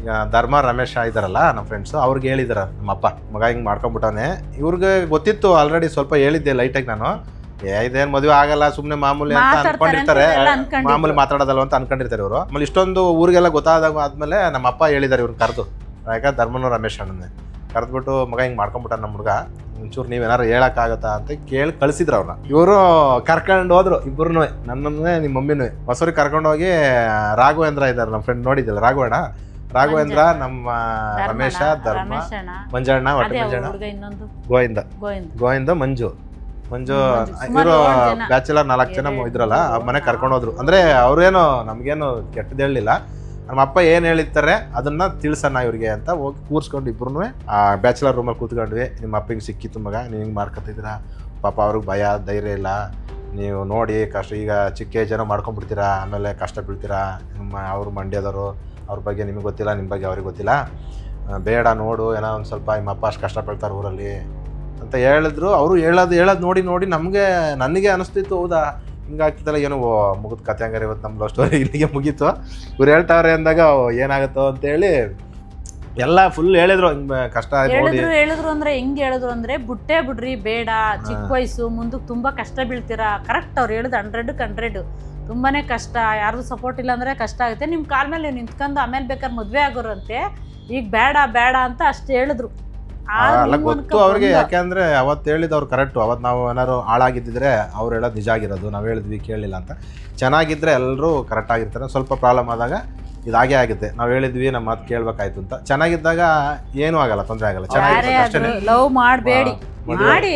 ಈಗ ಧರ್ಮ ರಮೇಶ ಇದ್ದಾರಲ್ಲ ನಮ್ಮ ಫ್ರೆಂಡ್ಸು, ಅವ್ರಿಗೆ ಹೇಳಿದಾರೆ ನಮ್ಮಪ್ಪ ಮಗ ಹಿಂಗೆ ಮಾಡ್ಕೊಂಬಿಟ್ಟವನೆ. ಇವ್ರಿಗೆ ಗೊತ್ತಿತ್ತು ಆಲ್ರೆಡಿ, ಸ್ವಲ್ಪ ಹೇಳಿದ್ದೆ ಲೈಟಾಗಿ ನಾನು, ಇದೇನು ಮದುವೆ ಆಗಲ್ಲ ಸುಮ್ಮನೆ ಮಾಮೂಲಿ ಅಂತ ಅನ್ಕೊಂಡಿರ್ತಾರೆ, ಮಾಮೂಲಿ ಮಾತಾಡೋದಲ್ವ ಅಂತ ಅನ್ಕೊಂಡಿರ್ತಾರೆ ಇವರು. ಆಮೇಲೆ ಇಷ್ಟೊಂದು ಊರಿಗೆಲ್ಲ ಗೊತ್ತಾದಾಗ ಆದ್ಮೇಲೆ ನಮ್ಮ ಅಪ್ಪ ಹೇಳಿದ್ದಾರೆ ಇವ್ರನ್ನ ಕರೆದು, ಯಾಕೆ ಧರ್ಮನೂ ರಮೇಶ್ ಅಣ್ಣನೇ ಕರೆದ್ಬಿಟ್ಟು, ಮಗ ಹಿಂಗೆ ಮಾಡ್ಕೊಂಬಿಟ್ಟ ನಮ್ಮ ಹುಡುಗ, ಒಂಚೂರು ನೀವೇನಾರು ಹೇಳಕ್ಕಾಗತ್ತಾ ಅಂತ ಕೇಳಿ ಕಳಿಸಿದ್ರು ಅವ್ರನ್ನ. ಇವರು ಕರ್ಕೊಂಡು ಹೋದ್ರು ಇಬ್ಬರನ್ನೂ, ನನ್ನನ್ನೇ ನಿಮ್ಮ ಮಮ್ಮಿನೂ. ಹೊಸೂರಿಗೆ ಕರ್ಕೊಂಡು ಹೋಗಿ ರಾಘವೇಂದ್ರ ಇದ್ದಾರೆ ನಮ್ಮ ಫ್ರೆಂಡ್, ನೋಡಿದ್ದಿಲ್ಲ ರಾಘವೇಂದ್ರ, ನಮ್ಮ ರಮೇಶ, ಧರ್ಮ, ಮಂಜಣ್ಣ, ಒಟ್ಟು ಮಂಜಣ್ಣ, ಗೋವಿಂದ, ಮಂಜು ಇವರು ಬ್ಯಾಚುಲರ್ 4 ಜನ ಇದ್ರಲ್ಲ, ಆ ಮನೆ ಕರ್ಕೊಂಡು ಹೋದ್ರು. ಅಂದ್ರೆ ಅವ್ರೇನು ನಮ್ಗೇನು ಕೆಟ್ಟದ್ದು ಹೇಳಲಿಲ್ಲ, ನಮ್ಮ ಅಪ್ಪ ಏನು ಹೇಳಿರ್ತಾರೆ ಅದನ್ನ ತಿಳ್ಸೋಣ ಇವ್ರಿಗೆ ಅಂತ ಹೋಗಿ ಕೂರ್ಸ್ಕೊಂಡು ಇಬ್ರು ಆ ಬ್ಯಾಚುಲರ್ ರೂಮಲ್ಲಿ ಕೂತ್ಕೊಂಡ್ವಿ. ನಿಮ್ಮ ಅಪ್ಪಂಗೆ ಸಿಕ್ಕಿತ್ತು ಮಗ, ನೀವು ಹಿಂಗೆ ಮಾಡ್ಕೊತಿದ್ದೀರಾ, ಪಾಪ ಅವ್ರಿಗೆ ಭಯ ಧೈರ್ಯ ಇಲ್ಲ, ನೀವು ನೋಡಿ ಕಷ್ಟ, ಈಗ ಚಿಕ್ಕ ಏಜ್ ಮಾಡ್ಕೊಂಡ್ಬಿಡ್ತೀರಾ, ಆಮೇಲೆ ಕಷ್ಟ ಬೀಳ್ತೀರಾ, ನಿಮ್ಮ ಅವ್ರು ಮಂಡ್ಯದವರು, ಅವ್ರ ಬಗ್ಗೆ ನಿಮಗೆ ಗೊತ್ತಿಲ್ಲ, ನಿಮ್ಮ ಬಗ್ಗೆ ಅವ್ರಿಗೆ ಗೊತ್ತಿಲ್ಲ, ಬೇಡ ನೋಡು, ಏನೋ ಒಂದು ಸ್ವಲ್ಪ ನಿಮ್ಮ ಅಪ್ಪ ಅಷ್ಟು ಕಷ್ಟಪಡ್ತಾರೆ ಊರಲ್ಲಿ ಅಂತ ಹೇಳಿದ್ರು. ಅವರು ಹೇಳೋದು ನೋಡಿ ನನಗೆ ಅನಿಸ್ತಿತ್ತು, ಹೌದಾ ಹಿಂಗಾಗ್ತಿದ್ದಲ್ಲ, ಏನೋ ಮುಗಿದ ಕತೆ ಹಂಗಾರೆ ಇವತ್ತು ನಮ್ಮ ಲವ್ ಸ್ಟೋರಿ ಇಲ್ಲಿಗೆ ಮುಗೀತು. ಇವ್ರು ಹೇಳ್ತಾವ್ರೆ ಅಂದಾಗ ಏನಾಗುತ್ತೋ ಅಂತೇಳಿ ಎಲ್ಲ ಫುಲ್ ಹೇಳಿದ್ರು, ಹಿಂಗೆ ಕಷ್ಟ ಹೇಳಿದ್ರು ಅಂದ್ರೆ ಹೆಂಗೆ ಹೇಳಿದ್ರು ಅಂದ್ರೆ, ಬುಟ್ಟೆ ಬಿಡ್ರಿ ಬೇಡ, ಚಿಕ್ಕ ವಯಸ್ಸು, ಮುಂದಕ್ಕೆ ತುಂಬಾ ಕಷ್ಟ ಬೀಳ್ತೀರಾ. ಕರೆಕ್ಟ್ ಅವ್ರು ಹೇಳಿದ್ರು 100% ತುಂಬಾನೇ ಕಷ್ಟ, ಯಾರ್ದು ಸಪೋರ್ಟ್ ಇಲ್ಲ ಅಂದ್ರೆ ಕಷ್ಟ ಆಗುತ್ತೆ, ನಿಮ್ಮ ಕಾಲ ಮೇಲೆ ನೀವು ನಿಂತ್ಕೊಂಡು ಆಮೇಲೆ ಬೇಕಾದ್ರೆ ಮದುವೆ ಆಗೋರಂತೆ, ಈಗ ಬೇಡ ಅಂತ ಅಷ್ಟು ಹೇಳಿದ್ರು. ಅಲ್ಲ ಗೊತ್ತು ಅವ್ರಿಗೆ, ಯಾಕೆಂದ್ರೆ ಅವತ್ತು ಹೇಳಿದವ್ರು ಕರೆಕ್ಟು. ಅವತ್ತು ನಾವು ಏನಾದ್ರು ಹಾಳಾಗಿದ್ದಿದ್ರೆ ಅವ್ರು ಹೇಳೋದು ನಿಜ ಆಗಿರೋದು, ನಾವು ಹೇಳಿದ್ವಿ ಕೇಳಲಿಲ್ಲ ಅಂತ. ಚೆನ್ನಾಗಿದ್ರೆ ಎಲ್ಲರೂ ಕರೆಕ್ಟ್ ಆಗಿರ್ತಾರೆ, ಸ್ವಲ್ಪ ಪ್ರಾಬ್ಲಮ್ ಆದಾಗ ಇದಾಗೇ ಆಗುತ್ತೆ, ನಾವು ಹೇಳಿದ್ವಿ ನಮ್ಮ ಮಾತು ಕೇಳ್ಬೇಕಾಯ್ತು ಅಂತ. ಚೆನ್ನಾಗಿದ್ದಾಗ ಏನೂ ಆಗಲ್ಲ, ತೊಂದರೆ ಆಗಲ್ಲ, ಚೆನ್ನಾಗಿ ಲವ್ ಮಾಡಬೇಡಿ ಮಾಡಿ.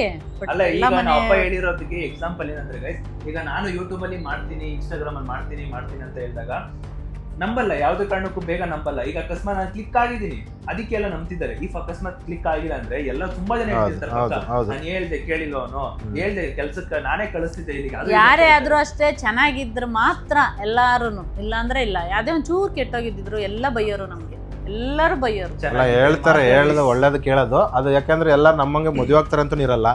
ಅಲ್ಲ ಈಗ ನಮ್ಮ ಅಪ್ಪ ಹೇಳಿರೋದಕ್ಕೆ ಎಕ್ಸಾಂಪಲ್ ಏನಂದ್ರೆ ಗೈಸ್, ಈಗ ನಾನು ಯೂಟ್ಯೂಬ್ ಅಲ್ಲಿ ಮಾಡ್ತೀನಿ, ಇನ್ಸ್ಟಾಗ್ರಾಮ್ ಅಲ್ಲಿ ಮಾಡ್ತೀನಿ ಅಂತ ಹೇಳಿದಾಗ ನಂಬಲ್ಲ, ಯಾವುದೇ ಕಾರಣಕ್ಕೂ ಬೇಗ ನಂಬಲ್ಲ. ಈಗ ಅಕಸ್ಮಾತ್ ನಾನು ಕ್ಲಿಕ್ ಆಗಿದ್ದೀನಿ ಅದಕ್ಕೆಲ್ಲ ನಂಬ್ತಿದ್ದಾರೆ. ಈ ಅಕಸ್ಮಾತ್ ಕ್ಲಿಕ್ ಆಗಿಲ್ಲ ಅಂದ್ರೆ ಎಲ್ಲ ತುಂಬಾ ಜನ ಹೇಳ್ತಿರ್ತಾರೆ, ನಾನು ಹೇಳ್ದೆ ಕೇಳಿಲ್ಲ, ಅವನು ಹೇಳ್ದೆ ಕೆಲ್ಸಕ್ಕೆ ನಾನೇ ಕಳಿಸ್ತಿದ್ದೆ ಇಲ್ಲಿಗೆ. ಯಾರೇ ಆದ್ರೂ ಅಷ್ಟೇ ಚೆನ್ನಾಗಿದ್ರು ಮಾತ್ರ ಎಲ್ಲಾರು, ಇಲ್ಲ ಅಂದ್ರೆ ಇಲ್ಲ. ಯಾವ್ದೇ ಒಂದ್ ಚೂರ್ ಕೆಟ್ಟೋಗಿದ್ರು ಎಲ್ಲ ಬೈಯೋರು, ನಮ್ಗೆ ಎಲ್ಲರೂ ಬೈಯೋರು. ಹೇಳ್ತಾರೆ, ಹೇಳೋದು ಒಳ್ಳೇದು ಕೇಳೋದು ಅದು. ಯಾಕಂದ್ರೆ ಎಲ್ಲ ನಮ್ಮಂಗೆ ಮದುವೆ ಆಗ್ತಾರೆ ಅಂತ ಇರಲ್ಲ,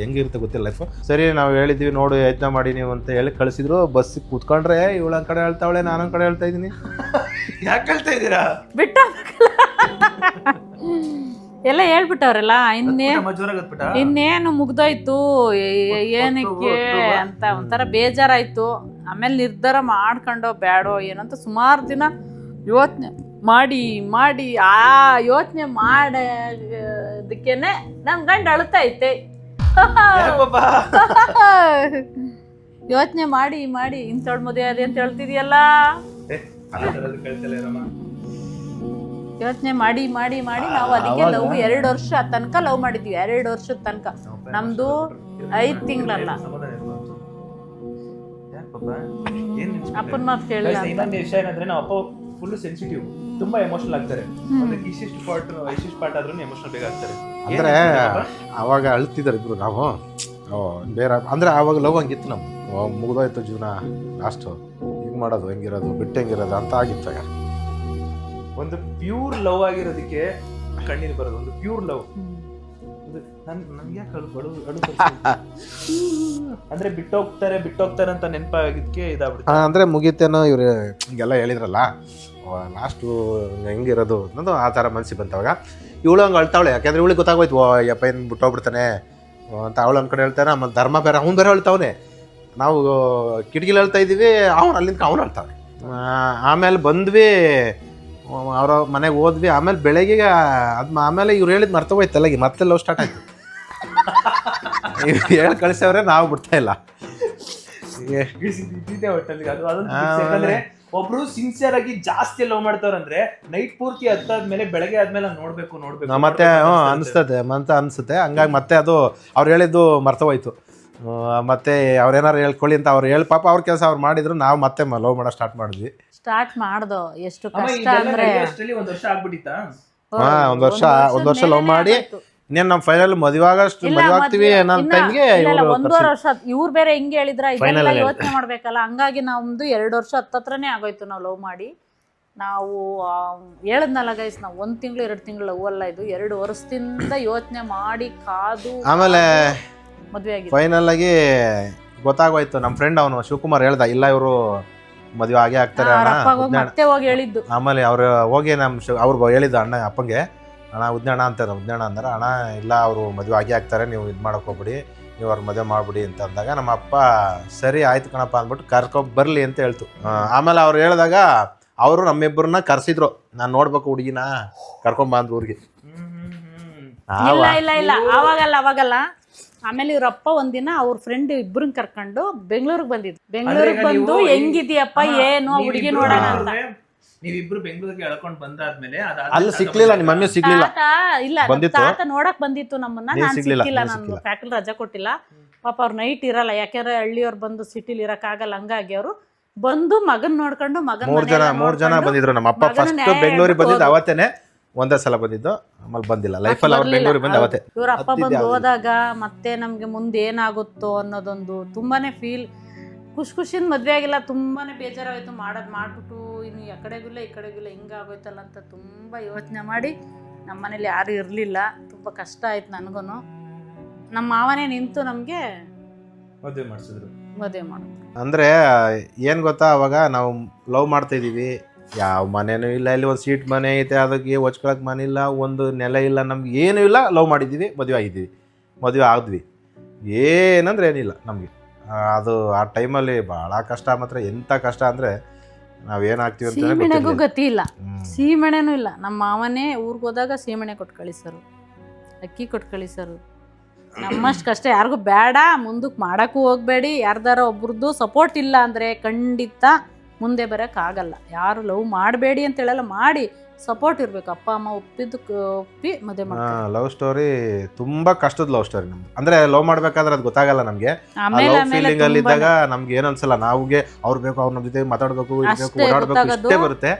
ಹೆಂಗಿರುತ್ತೆ ಗೊತ್ತಿಲ್ಲ ಲೈಫ್. ಸರಿ ನಾವು ಹೇಳಿದ್ವಿ ನೋಡು ಯತ್ನ ಮಾಡಿ ನೀವು ಅಂತ ಹೇಳಿ ಕಳಿಸಿದ್ರು. ಬಸ್ಸಿಗೆ ಕೂತ್ಕೊಂಡ್ರೆ ಇವಳ ಕಡೆ ಹೇಳ್ತಾವಳೆ, ನಾನೊಂದ್ ಕಡೆ ಹೇಳ್ತಾ ಇದೀನಿ. ಯಾಕೆ ಹೇಳ್ತಾ ಇದ್ದೀರಾ? ಬಿಟ್ಟ ಎಲ್ಲ ಹೇಳ್ಬಿಟ್ಟವ್ರಲ್ಲ, ಇನ್ನೇನು ಮುಗ್ದೋಯ್ತು ಏನಕ್ಕೆ ಅಂತ ಒಂಥರ ಬೇಜಾರಾಯ್ತು. ಆಮೇಲೆ ನಿರ್ಧಾರ ಮಾಡ್ಕೊಂಡೋ ಬೇಡೋ ಏನಂತ ಸುಮಾರು ದಿನ ಯೋಚನೆ ಮಾಡಿ ಆ ಯೋಚನೆ ಮಾಡೋದಕ್ಕೇನೆ ನನ್ ಗಂಡ ಅಳ್ತಾ ಐತೆ. ಯೋಚನೆ ಮಾಡಿ ಇಂಥೋಳ್ ಮದುವೆ ಅದೇ ಅಂತ ಹೇಳ್ತಿದ್ಯಲ್ಲ. ಯೋಚನೆ ಮಾಡಿ ನಾವು ಅದಕ್ಕೆ ಲವ್ 2 ವರ್ಷ ತನಕ ಲವ್ ಮಾಡಿದ್ವಿ. 2 ವರ್ಷದ ತನಕ, ನಮ್ದು 5 ತಿಂಗಳಲ್ಲ. ಅಪ್ಪನ ಮಾತು ಕೇಳಿಲ್ಲ. ಇನ್ನೊಂದು ವಿಷಯ ಏನಂದ್ರೆ ನಮ್ಮ ಅಪ್ಪ ಫುಲ್ ಸೆನ್ಸಿಟಿವ್, ತುಂಬಾ ಎಮೋಷನಲ್ ಆಗ್ತಾರೆ. ಇಷ್ಟಿಷ್ಟು ಪಾರ್ಟ್ ಆದ್ರೂ ಎಮೋಷನಲ್ ಬೇಗ ಆಗ್ತಾರೆ. ಅಂದ್ರೆ ಅವಾಗ ಅಳ್ತಿದ್ದಾರೆ ಇಬ್ರು. ನಾವು ಬೇರೆ ಅಂದ್ರೆ ಆವಾಗ ಲವ್ ಹಂಗಿತ್ತು, ನಮ್ಗೆ ಮುಗ್ದೋಯ್ತು ಜೀವನ, ಲಾಸ್ಟ್ ಹಿಂಗ್ ಮಾಡೋದು ಹೆಂಗಿರೋದು ಬಿಟ್ಟು ಹೆಂಗಿರೋದು ಅಂತ ಆಗಿತ್ತಾಗ. ಒಂದು ಪ್ಯೂರ್ ಲವ್ ಆಗಿರೋದಕ್ಕೆ ಕಣ್ಣೀರು ಬರೋದು, ಒಂದು ಪ್ಯೂರ್ ಲವ್. ಅಂದ್ರೆ ಬಿಟ್ಟೋಗ್ತಾರೆ ಅಂತ ನೆನಪಾಗಿದ್ದಕ್ಕೆ ಇದಾಗ್ಬಿಡುತ್ತೆ. ಅಂದ್ರೆ ಮುಗಿತೇನೋ ಇವ್ರು ಹಿಂಗೆಲ್ಲ ಹೇಳಿದ್ರಲ್ಲ, ಲಾಸ್ಟು ಹೆಂಗಿರೋದು ಅನ್ನೋದು ಆ ಥರ ಮನ್ಸಿಗೆ ಬಂತವಾಗ. ಇವಳು ಹಂಗೆ ಅಳ್ತಾವಳೆ, ಯಾಕೆಂದ್ರೆ ಇವಳಿಗೆ ಗೊತ್ತಾಗೋಯ್ತು, ಯಪ್ಪ ಏನು ಬಿಟ್ಟೋಗ್ಬಿಡ್ತಾನೆ ಅಂತ. ಅವಳು ಒಂದು ಕಡೆ ಹೇಳ್ತಾನೆ, ಆಮೇಲೆ ಧರ್ಮ ಬೇರೆ ಅವ್ನು ಬೇರೆ ಹೇಳ್ತಾವನೆ. ನಾವು ಕಿಟಕಿಲಿ ಹೇಳ್ತಾ ಇದ್ದೀವಿ, ಅವ್ನು ಅಲ್ಲಿಂದ ಅವ್ನು ಹೇಳ್ತಾವೆ. ಆಮೇಲೆ ಬಂದ್ವಿ, ಅವ್ರ ಮನೆಗೆ ಹೋದ್ವಿ. ಆಮೇಲೆ ಬೆಳಗ್ಗೆ ಆಮೇಲೆ ಇವ್ರು ಹೇಳಿದ್ ಮರ್ತೋಯ್ತಲ್ಲ, ಮತ್ತೆ ಲವ್ ಸ್ಟಾರ್ಟ್ ಆಯ್ತು. ಹೇಳಿ ಕಳಿಸವ್ರೆ, ನಾವು ಬಿಡ್ತಾ ಇಲ್ಲ. ಇದ್ದಿದ್ದೆ ಒಟ್ಟಲ್ಲಿ ಅದು ಅದೊಂದು fix. ಯಾಕಂದ್ರೆ ಒಬ್ರು ಸಿನ್ಸಿಯರ್ ಆಗಿ ಜಾಸ್ತಿ ಲವ್ ಮಾಡ್ತಾರಂದ್ರೆ ನೈಟ್ ಪೂರ್ತಿ ಹತ್ತಾದ್ಮೇಲೆ ಬೆಳಗ್ಗೆ ಆದ್ಮೇಲೆ ನೋಡ್ಬೇಕು ಮತ್ತೆ ಅನ್ಸುತ್ತೆ. ಹಂಗಾಗಿ ಮತ್ತೆ ಅದು ಅವ್ರು ಹೇಳಿದ್ದು ಮರ್ತೋಯ್ತು. ಮತ್ತೆ ಅವ್ರೇನಾರು ಹೇಳ್ಕೊಳ್ಳಿ ಅಂತ ಅವ್ರು ಹೇಳಿ, ಪಾಪ ಅವ್ರ ಕೆಲಸ ಅವ್ರು ಮಾಡಿದ್ರು, ನಾವು ಮತ್ತೆ ಲವ್ ಮಾಡೋ ಸ್ಟಾರ್ಟ್ ಮಾಡ್ದೋ. ಎಷ್ಟು ಕಷ್ಟ ಅಂದ್ರೆ ಒಂದ್ ವರ್ಷ ಆಗ್ಬಿಟ್ಟಿತ್ತಾ? ಒಂದ್ ವರ್ಷ ಲವ್ ಮಾಡಿ ಇನ್ನೇನು ನಾವು ಫೈನಲ್ ಮದುವೆ ಆಗ್ತೀವಿ ಅನ್ನೋ ಟೈಮ್ಗೆ ಒಂದೂವರೆ ವರ್ಷ ಇವ್ರು ಬೇರೆ ಹೆಂಗೆ ಹೇಳಿದ್ರ, ಇದೆಲ್ಲ ಯೋಚನೆ ಮಾಡ್ಬೇಕಲ್ಲ. ಹಂಗಾಗಿ ನಮ್ದು 2 ವರ್ಷ ಹತ್ತತ್ರನೇ ಆಗೋಯ್ತು ನಾವು ಲವ್ ಮಾಡಿ. ನಾವು ಹೇಳದ್ನಲ್ಲ ಗೈಸ್, ನಾವು 1 ತಿಂಗಳು 2 ತಿಂಗಳು ಲವ್ ಅಲ್ಲ, ಇದು 2 ವರ್ಷದಿಂದ ಯೋಚನೆ ಮಾಡಿ ಕಾದು ಆಮೇಲೆ ಮದ್ವೆ ಆಗಿ ಫೈನಲ್ ಆಗಿ ಗೊತ್ತಾಗೋಯ್ತು. ನಮ್ಮ ಫ್ರೆಂಡ್ ಅವನು ಶಿವಕುಮಾರ್ ಹೇಳ್ದ, ಇಲ್ಲ ಇವರು ಮದುವೆ ಆಗೇ ಆಗ್ತಾರೆ ಮತ್ತೆ ಹೋಗಿ ಹೇಳಿದ್ದು. ಆಮೇಲೆ ಅವ್ರು ಹೋಗಿ ಅವ್ರು ಹೇಳಿದ್ದು ಅಪ್ಪಂಗೆ, ಅಣ್ಣ ಉದ್ಯಾಣ ಅಂತಾರೆ. ಅಣ್ಣ ಇಲ್ಲ, ಅವರು ಮದುವೆ ಆಗೇ ಆಗ್ತಾರೆ, ನೀವು ಇದು ಮಾಡಕ್ಕೆ ಹೋಗ್ಬಿಡಿ, ನೀವು ಅವ್ರ ಮದುವೆ ಮಾಡ್ಬಿಡಿ ಅಂತ ಅಂದಾಗ ನಮ್ಮ ಅಪ್ಪ ಸರಿ ಆಯ್ತು ಕಣಪ್ಪ ಅಂದ್ಬಿಟ್ಟು ಕರ್ಕೊಂಬರ್ಲಿ ಅಂತ ಹೇಳ್ತು. ಆಮೇಲೆ ಅವ್ರು ಹೇಳಿದಾಗ ಅವರು ನಮ್ಮಿಬ್ಬರನ್ನ ಕರ್ಸಿದ್ರು, ನಾನು ನೋಡ್ಬೇಕು ಹುಡುಗಿನ, ಕರ್ಕೊಂಬಂದ್ರು ಊರಿಗೆ. ಇಲ್ಲ ಅವಾಗಲ್ಲ. ಆಮೇಲೆ ಇವ್ರಪ್ಪ ಒಂದಿನ ಅವ್ರ ಫ್ರೆಂಡ್ ಇಬ್ಬರನ್ನ ಕರ್ಕೊಂಡು ಬೆಂಗಳೂರಿಗೆ ಬಂದಿದ್ರು. ಬೆಂಗಳೂರಿಗೆ ಬಂದು ಹೆಂಗಿದ್ಯಪ್ಪ ಏನು ಹುಡುಗಿ ನೋಡೋಣ ಅಂತ. ನೀವಿಬ್ರು ಬೆಂಗಳೂರಿಗೆ ಎಳ್ಕೊಂಡ್ ಬಂದಾದ್ಮೇಲೆ ಅಲ್ಲಿ ಸಿಕ್ಲಿಲ್ಲ, ನಿಮ್ಮ ಮಮ್ಮಿ ಸಿಗ್ಲಿಲ್ಲ. ತಾತ ನೋಡಕ್ ಬಂದಿತ್ತು ನಮ್ಮನ್ನ, ನಾನು ಸಿಕ್ಕಿಲ್ಲ, ನಾನು ಫ್ಯಾಕ್ಟರಿ ರಜಾ ಕೊಟ್ಟಿಲ್ಲ. ಪಾಪ ಅವ್ರು ನೈಟ್ ಇರಲ್ಲ, ಯಾಕೆಂದ್ರೆ ಹಳ್ಳಿಯವ್ರು ಬಂದು ಸಿಟಿಲಿ ಇರಕ್ ಆಗಲ್ಲ. ಹಂಗಾಗಿ ಅವರು ಬಂದು ಮಗನ್ ನೋಡ್ಕೊಂಡು ಮೂರ್ ಜನ ಬಂದಿದ್ರು. ನಮ್ಮ ಅಪ್ಪ ಫಸ್ಟ್ ಬೆಂಗಳೂರಿಗೆ ಬಂದಿದ್ದು ಅವತ್ತೇನೆ, ಒಂದೇ ಸಲ ಬಂದಿದ್ದು, ಆಮೇಲೆ ಬಂದಿಲ್ಲ ಲೈಫಲ್ಲಿ. ಅವ್ರು ಬೆಂಗಳೂರಿಗೆ ಬಂದು ಅವತ್ತೇ. ಇವ್ರ ಅಪ್ಪ ಬಂದು ಹೋದಾಗ ಮತ್ತೆ ನಮ್ಗೆ ಮುಂದೆ ಏನಾಗುತ್ತೋ ಅನ್ನೋದೊಂದು ತುಂಬಾನೇ ಫೀಲ್. ಖುಷಿಯಿಂದ ಮದ್ವೆ ಆಗಿಲ್ಲ, ತುಂಬಾನೇ ಬೇಜಾರಾಗೋಯ್ತು. ಮಾಡ್ಬಿಟ್ಟು ಇನ್ನು ಆ ಕಡೆಗಿಲ್ಲ ಈ ಕಡೆಗಿಲ್ಲ ಹಿಂಗಾಗೋಯ್ತಲ್ಲ ಅಂತ ತುಂಬಾ ಯೋಚನೆ ಮಾಡಿ ನಮ್ಮ ಮನೇಲಿ ಯಾರು ಇರಲಿಲ್ಲ. ತುಂಬಾ ಕಷ್ಟ ಆಯ್ತು ನನಗೂ. ನಮ್ಮ ಮಾವನೇ ನಿಂತು ನಮಗೆ ಮದುವೆ ಮಾಡಿಸಿದ್ರು. ಅಂದ್ರೆ ಏನ್ ಗೊತ್ತಾ, ಅವಾಗ ನಾವು ಲವ್ ಮಾಡ್ತಾ ಇದೀವಿ, ಯಾವ ಮನೇನೂ ಇಲ್ಲ, ಇಲ್ಲಿ ಒಂದು ಸೀಟ್ ಮನೆ ಐತೆ, ಅದಕ್ಕೆ ಹೊಚ್ಕೊಳಕ್ ಮನೆ ಇಲ್ಲ, ಒಂದು ನೆಲ ಇಲ್ಲ, ನಮ್ಗೆ ಏನೂ ಇಲ್ಲ. ಲವ್ ಮಾಡಿದ್ದೀವಿ, ಮದುವೆ ಆದ್ವಿ. ಏನಂದ್ರೆ ಏನಿಲ್ಲ ನಮಗೆ. ಅದು ಆ ಟೈಮಲ್ಲಿ ಭಾಳ ಕಷ್ಟ. ಮಾತ್ರ ಎಂಥ ಕಷ್ಟ ಅಂದರೆ ನಾವೇನಾಗ್ತೀವಿ ಅಂತ ಸೀಮೆಣೆಗೂ ಗತಿ ಇಲ್ಲ, ಸೀಮೆಣೆನೂ ಇಲ್ಲ. ನಮ್ಮ ಮಾವನೇ ಊರಿಗೆ ಹೋದಾಗ ಸೀಮೆಣೆ ಕೊಟ್ಟು ಕಳಿಸರು, ಅಕ್ಕಿ ಕೊಟ್ಟು ಕಳಿಸರು. ನಮ್ಮಷ್ಟು ಕಷ್ಟ ಯಾರಿಗೂ ಬೇಡ, ಮುಂದಕ್ಕೆ ಮಾಡೋಕ್ಕೂ ಹೋಗಬೇಡಿ. ಯಾರ್ದಾರ ಒಬ್ರದ್ದು ಸಪೋರ್ಟ್ ಇಲ್ಲ ಅಂದರೆ ಖಂಡಿತ ಮುಂದೆ ಬರೋಕ್ಕಾಗಲ್ಲ. ಯಾರು ಲವ್ ಮಾಡಬೇಡಿ ಅಂತ ಹೇಳಲ್ಲ, ಮಾಡಿ ಸಪೋರ್ಟ್ ಇರಬೇಕು. ಅಪ್ಪ ಅಮ್ಮ ಒಪ್ಪಿ ಮದುವೆ ಮಾಡ್ತಾರೆ. ಲವ್ ಸ್ಟೋರಿ ತುಂಬಾ ಕಷ್ಟದ ಲವ್ ಸ್ಟೋರಿ ನಮ್ದು. ಅಂದ್ರೆ ಲವ್ ಮಾಡ್ಬೇಕಾದ್ರೆ ಅದು ಗೊತ್ತಾಗಲ್ಲ ನಮ್ಗೆ. ಫೀಲಿಂಗ್ ಅಲ್ಲಿ ಇದ್ದಾಗ ನಮ್ಗೆ ಏನು ಅನ್ಸಲ್ಲ, ನಾವ್ಗೆ ಅವ್ರು ಬೇಕು, ಅವ್ರ ನಮ್ಮ ಜೊತೆ ಮಾತಾಡ್ಬೇಕು, ಓಡಾಡ್ಬೇಕು, ಇಷ್ಟೇ ಬರುತ್ತೆ.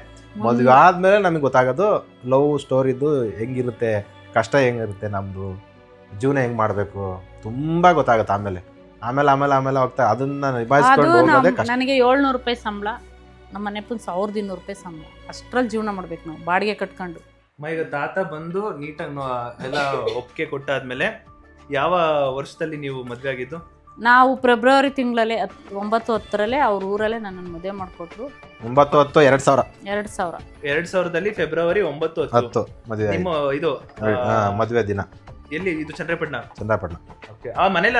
ಮದುವೆ ಆದ್ಮೇಲೆ ನಮಗೆ ಗೊತ್ತಾಗೋದು ಲವ್ ಸ್ಟೋರಿದು ಹೆಂಗಿರುತ್ತೆ, ಕಷ್ಟ ಹೆಂಗಿರುತ್ತೆ, ನಮ್ದು ಜೀವನ ಹೆಂಗ್ ಮಾಡ್ಬೇಕು, ತುಂಬಾ ಗೊತ್ತಾಗುತ್ತೆ. ಆಮೇಲೆ ಹೋಗ್ತಾ ಅದನ್ನ ನಿಭಾಯಿಸ್ಕೊಂಡು ಹೋಗೋದೇ ಕಷ್ಟ. ನನಗೆ 700 ರೂಪಾಯಿ ಸಂಬಳ, ನಮ್ಮ ಮನೆಪ್ಪನ 1200 ರೂಪಾಯಿ ಸಂಬಳ, ಅಷ್ಟ್ರಲ್ಲಿ ಜೀವನ ಮಾಡ್ಬೇಕು ನಾವು, ಬಾಡಿಗೆ ಕಟ್ಕೊಂಡು. ಈಗ ತಾತ ಬಂದು ನೀಟಾಗಿ ಎಲ್ಲ ಒಪ್ಪಿಗೆ ಕೊಟ್ಟಾದ್ಮೇಲೆ ಯಾವ ವರ್ಷದಲ್ಲಿ ನೀವು ಮದುವೆ ಆಗಿದ್ದು? ನಾವು ಫೆಬ್ರವರಿ ತಿಂಗಳಲ್ಲಿ 9/10 ಅವ್ರ ಊರಲ್ಲೇ ನನ್ನನ್ನು ಮದುವೆ ಮಾಡಿಕೊಟ್ರು. 2000 ಫೆಬ್ರವರಿ 9/10 ಮದುವೆ. ನಿಮ್ಮ ಇದು ಮದುವೆ ದಿನ ಎಲ್ಲಿ? ಇದು ಚಂದ್ರಪಟ್ಟಣ. ಆ ಮನೇಲೆ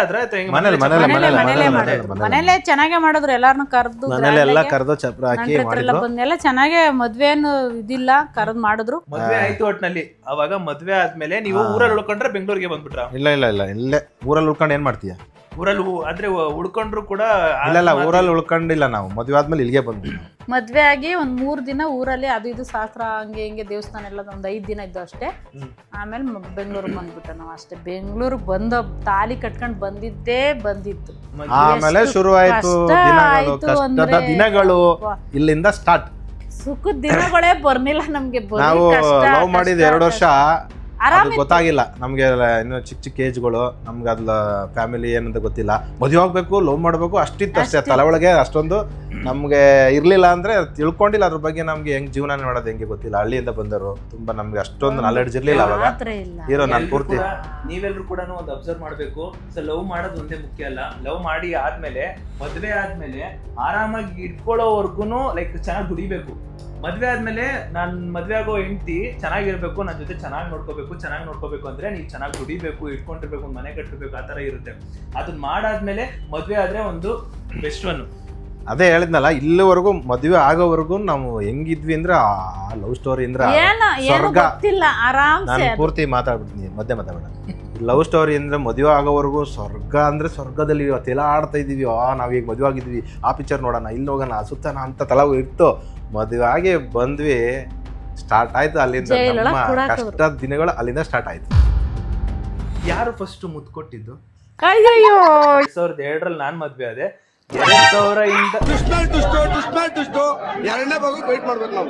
ಚೆನ್ನಾಗೆ ಮಾಡಿದ್ರು, ಎಲ್ಲಾರನ್ನು ಕರೆದು ಚಪ್ರ ಹಾಕಿ ಎಲ್ಲ ಚೆನ್ನಾಗೆ. ಮದ್ವೆನು ಇದಿಲ್ಲ, ಕರೆದು ಮಾಡಿದ್ರು. ಮದ್ವೆ ಆಯ್ತು ಒಟ್ನಲ್ಲಿ. ಅವಾಗ ಮದ್ವೆ ಆದ್ಮೇಲೆ ನೀವು ಊರಲ್ಲಿ ಉಳ್ಕೊಂಡ್ರೆ ಬೆಂಗಳೂರಿಗೆ ಬಂದ್ಬಿಟ್ರ? ಇಲ್ಲ ಇಲ್ಲೇ ಊರಲ್ಲಿ ಉಳ್ಕೊಂಡು ಏನ್ ಮಾಡ್ತೀಯ? ಊರಲ್ಲಿ ಆದ್ರೆ ಉಳ್ಕೊಂಡ್ರು ಕೂಡ ಇಲ್ಲ, ಊರಲ್ಲಿ ಉಳ್ಕೊಂಡಿಲ್ಲ. ನಾವು ಮದ್ವೆ ಆದ್ಮೇಲೆ ಇಲ್ಲಿಗೆ ಬಂದ್ವಿ. ಮದ್ವೆ ಆಗಿ 3 ದಿನ ಊರಲ್ಲಿ ಅದು ಇದು ಶಾಸ್ತ್ರ ಹಂಗೆ ಹಿಂಗೆ ದೇವಸ್ಥಾನ ಎಲ್ಲ ಒಂದು 5 ದಿನ ಇದ್ದು ಅಷ್ಟೇ. ಆಮೇಲೆ ಬೆಂಗಳೂರಿಗೆ ಬಂದ್ಬಿಟ್ಟ ನಾವು ಅಷ್ಟೇ. ಬೆಂಗಳೂರಿಗೆ ಬಂದ ತಾಲಿ ಕಟ್ಕೊಂಡು ಬಂದಿತ್ತು. ಆಮೇಲೆ ಶುರು ಆಯ್ತು ದಿನಗಳು. ಇಲ್ಲಿಂದ ಸ್ಟಾರ್ಟ್. ಸುಖದ ದಿನಗಳೇ ಬರ್ನಿಲ್ಲ ನಮ್ಗೆ. ನಾವು ಲವ್ ಮಾಡಿದ 2 ವರ್ಷ ಗೊತ್ತಾಗಿಲ್ಲ ನಮ್ಗೆ. ಇನ್ನು ಚಿಕ್ಕ ಏಜ್ಗಳು, ನಮ್ಗೆ ಅದ್ಲ ಫ್ಯಾಮಿಲಿ ಏನಂತ ಗೊತ್ತಿಲ್ಲ. ಮದುವೆ ಹೋಗ್ಬೇಕು, ಲವ್ ಮಾಡ್ಬೇಕು ಅಷ್ಟೇ ತಲೆ ಒಳಗೆ. ಅಷ್ಟೊಂದು ನಮ್ಗೆ ಇರ್ಲಿಲ್ಲ ಅಂದ್ರೆ ತಿಳ್ಕೊಂಡಿಲ್ಲ ಅದ್ರ ಬಗ್ಗೆ. ನಮ್ಗೆ ಹೆಂಗ್ ಜೀವನ ಮಾಡೋದು ಹೆಂಗೆ ಗೊತ್ತಿಲ್ಲ. ಹಳ್ಳಿಯಿಂದ ಬಂದರು, ತುಂಬಾ ನಮ್ಗೆ ಅಷ್ಟೊಂದು ನಾಲೆಡ್ಜ್ ಇರ್ಲಿಲ್ಲ ಅವಾಗ. ಹೀರೋ ನಾನು ಪೂರ್ತಿ. ನೀವೆಲ್ಲರೂ ಕೂಡ ಒಂದು ಅಬ್ಸರ್ವ್ ಮಾಡ್ಬೇಕು. ಲವ್ ಮಾಡೋದು ಒಂದೇ ಮುಖ್ಯ ಅಲ್ಲ. ಲವ್ ಮಾಡಿ ಆದ್ಮೇಲೆ, ಮದ್ವೆ ಆದ್ಮೇಲೆ ಆರಾಮಾಗಿ ಇಟ್ಕೊಳ್ಳೋವರ್ಗುನು ಲೈಕ್ ಚೆನ್ನಾಗಿ ದುಡಿಬೇಕು. ಮದ್ವೆ ಆದ್ಮೇಲೆ ನಾನ್ ಮದ್ವೆ ಆಗೋ ಹೆಂಡತಿ ಚೆನ್ನಾಗಿರ್ಬೇಕು, ನನ್ನ ಜೊತೆ ಚೆನ್ನಾಗಿ ನೋಡ್ಕೋಬೇಕು ಅಂದ್ರೆ ನೀವು ಚೆನ್ನಾಗಿ ದುಡಿಬೇಕು, ಇಟ್ಕೊಂಡಿರ್ಬೇಕು, ಒಂದು ಮನೆ ಕಟ್ಟಿರ್ಬೇಕು, ಆ ತರ ಇರುತ್ತೆ. ಅದನ್ನ ಮಾಡಾದ್ಮೇಲೆ ಮದ್ವೆ ಆದ್ರೆ ಒಂದು ಬೆಸ್ಟ್ ಒನ್. ಅದೇ ಹೇಳಿದ್ನಲ್ಲ, ಇಲ್ಲಿವರೆಗೂ ಮದುವೆ ಆಗೋವರೆಗೂ ನಾವು ಹೆಂಗಿದ್ವಿ ಅಂದ್ರೆ ಆ ಲವ್ ಸ್ಟೋರಿ ಅಂದ್ರೆ ಏನು ಸ್ವರ್ಗ. ಗೊತ್ತಿಲ್ಲ, ಆರಾಮ್ಸೆ ನಾನು ಪೂರ್ತಿ ಮಾತಾಡ್ಬಿಡ್ತೀನಿ, ಮಧ್ಯೆ ಮಾತಾಡೋಣ. ಲವ್ ಸ್ಟೋರಿ ಅಂದ್ರೆ ಮದುವೆ ಆಗೋವರೆಗೂ ಸ್ವರ್ಗ ಅಂದ್ರೆ ಸ್ವರ್ಗದಲ್ಲಿ ತೇಲಾಡ್ತಾ ಇದೀವಿ. ನಾವೀಗ ಮದುವೆ ಆಗಿದ್ವಿ, ಆ ಪಿಕ್ಚರ್ ನೋಡೋಣ, ಇಲ್ಲಿ ಹೋಗೋಣ, ಸುತ್ತಣ ಅಂತ ತಲೆ ಇತ್ತು. ಮದುವೆ ಆಗಿ ಬಂದ್ವಿ, ಸ್ಟಾರ್ಟ್ ಆಯ್ತು ಅಲ್ಲಿಂದ ನಮ್ಮ ಕಷ್ಟದ ದಿನಗಳು, ಅಲ್ಲಿಂದ ಸ್ಟಾರ್ಟ್ ಆಯ್ತು. ಯಾರು ಫಸ್ಟ್ ಮುದ್ದು ಕೊಟ್ಟಿದ್ದು? ಅಯ್ಯಯ್ಯೋ 2002 ನಾನ್ ಮದ್ವೆ ಆದೆ. 2000 ಎರಡನೇ ಭಾಗ ವೇಟ್ ಮಾಡ್ಬೇಕು ನಾವು.